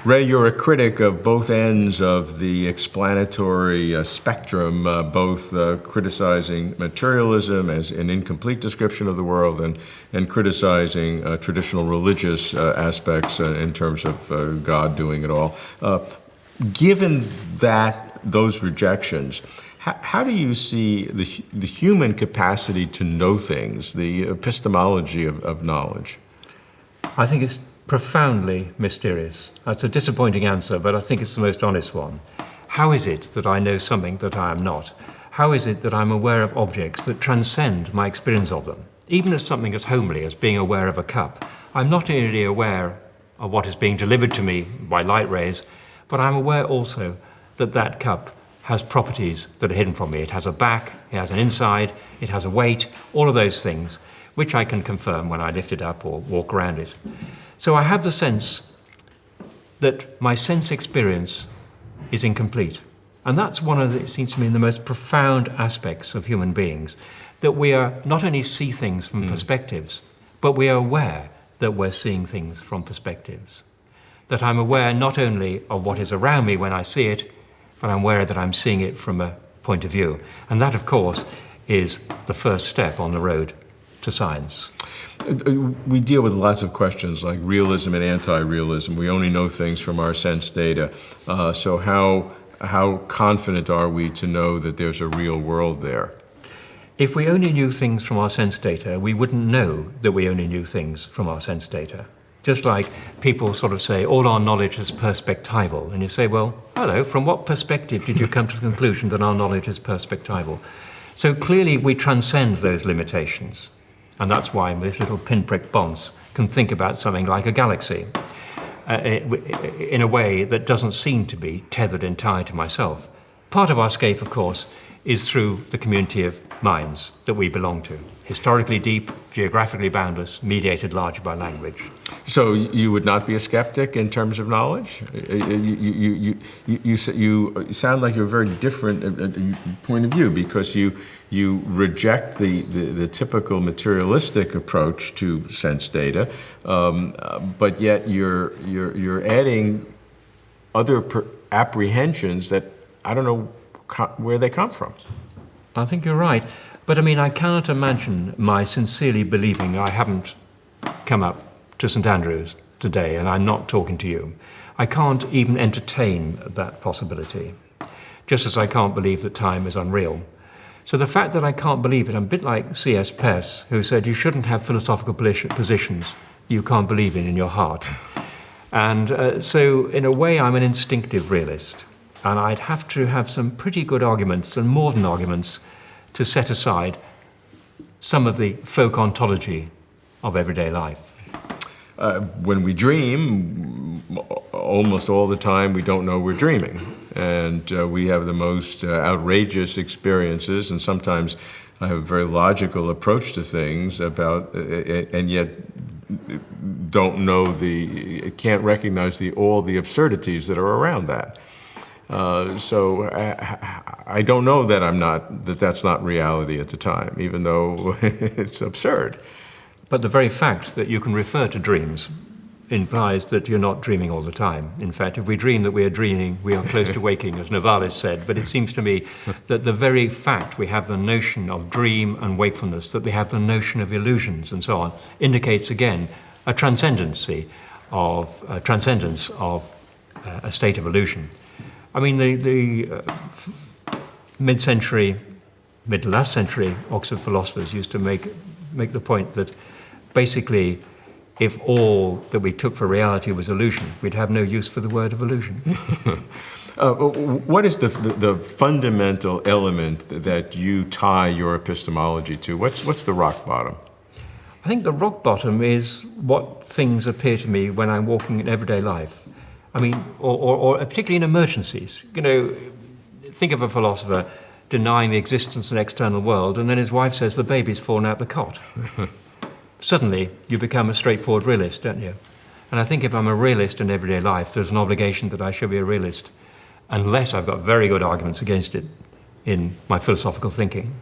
Ray, you're a critic of both ends of the explanatory spectrum, both criticizing materialism as an incomplete description of the world and criticizing traditional religious aspects in terms of God doing it all. Given those rejections, how do you see the human capacity to know things, the epistemology of knowledge? I think it's profoundly mysterious. That's a disappointing answer, but I think it's the most honest one. How is it that I know something that I am not? How is it that I'm aware of objects that transcend my experience of them? Even as something as homely as being aware of a cup, I'm not only aware of what is being delivered to me by light rays, but I'm aware also that that cup has properties that are hidden from me. It has a back, it has an inside, it has a weight, all of those things, which I can confirm when I lift it up or walk around it. So I have the sense that my sense experience is incomplete. And that's one of the, it seems to me, the most profound aspects of human beings, that we are not only see things from perspectives, but we are aware that we're seeing things from perspectives. That I'm aware not only of what is around me when I see it, but I'm aware that I'm seeing it from a point of view. And that, of course, is the first step on the road to science. We deal with lots of questions like realism and anti-realism. We only know things from our sense data. So how confident are we to know that there's a real world there? If we only knew things from our sense data, we wouldn't know that we only knew things from our sense data. Just like people sort of say, all our knowledge is perspectival. And you say, well, hello, from what perspective did you come to the conclusion that our knowledge is perspectival? So clearly we transcend those limitations. And that's why this little pinprick Bonce can think about something like a galaxy in a way that doesn't seem to be tethered and tied to myself. Part of our escape, of course, is through the community of minds that we belong to. Historically deep, geographically boundless, mediated largely by language. So you would not be a skeptic in terms of knowledge? You sound like you're a very different point of view, because you reject the typical materialistic approach to sense data, but yet you're adding other apprehensions that I don't know where they come from. I think you're right. But I mean, I cannot imagine my sincerely believing I haven't come up to St. Andrews today and I'm not talking to you. I can't even entertain that possibility, just as I can't believe that time is unreal. So the fact that I can't believe it, I'm a bit like C.S. Peirce, who said you shouldn't have philosophical positions you can't believe in your heart. And so in a way, I'm an instinctive realist. And I'd have to have some pretty good arguments and modern arguments to set aside some of the folk ontology of everyday life. When we dream, almost all the time we don't know we're dreaming. And we have the most outrageous experiences, and sometimes I have a very logical approach to things and yet don't know can't recognize all the absurdities that are around that. So I don't know that that's not reality at the time, even though it's absurd. But the very fact that you can refer to dreams implies that you're not dreaming all the time. In fact, if we dream that we are dreaming, we are close to waking, as Novalis said. But it seems to me that the very fact we have the notion of dream and wakefulness, that we have the notion of illusions and so on, indicates again a transcendence of a state of illusion. I mean, the mid-last century Oxford philosophers used to make the point that basically, if all that we took for reality was illusion, we'd have no use for the word of illusion. What is the fundamental element that you tie your epistemology to? What's the rock bottom? I think the rock bottom is what things appear to me when I'm walking in everyday life. I mean, or particularly in emergencies. You know, think of a philosopher denying the existence of an external world, and then his wife says the baby's fallen out the cot. Suddenly, you become a straightforward realist, don't you? And I think if I'm a realist in everyday life, there's an obligation that I should be a realist, unless I've got very good arguments against it in my philosophical thinking.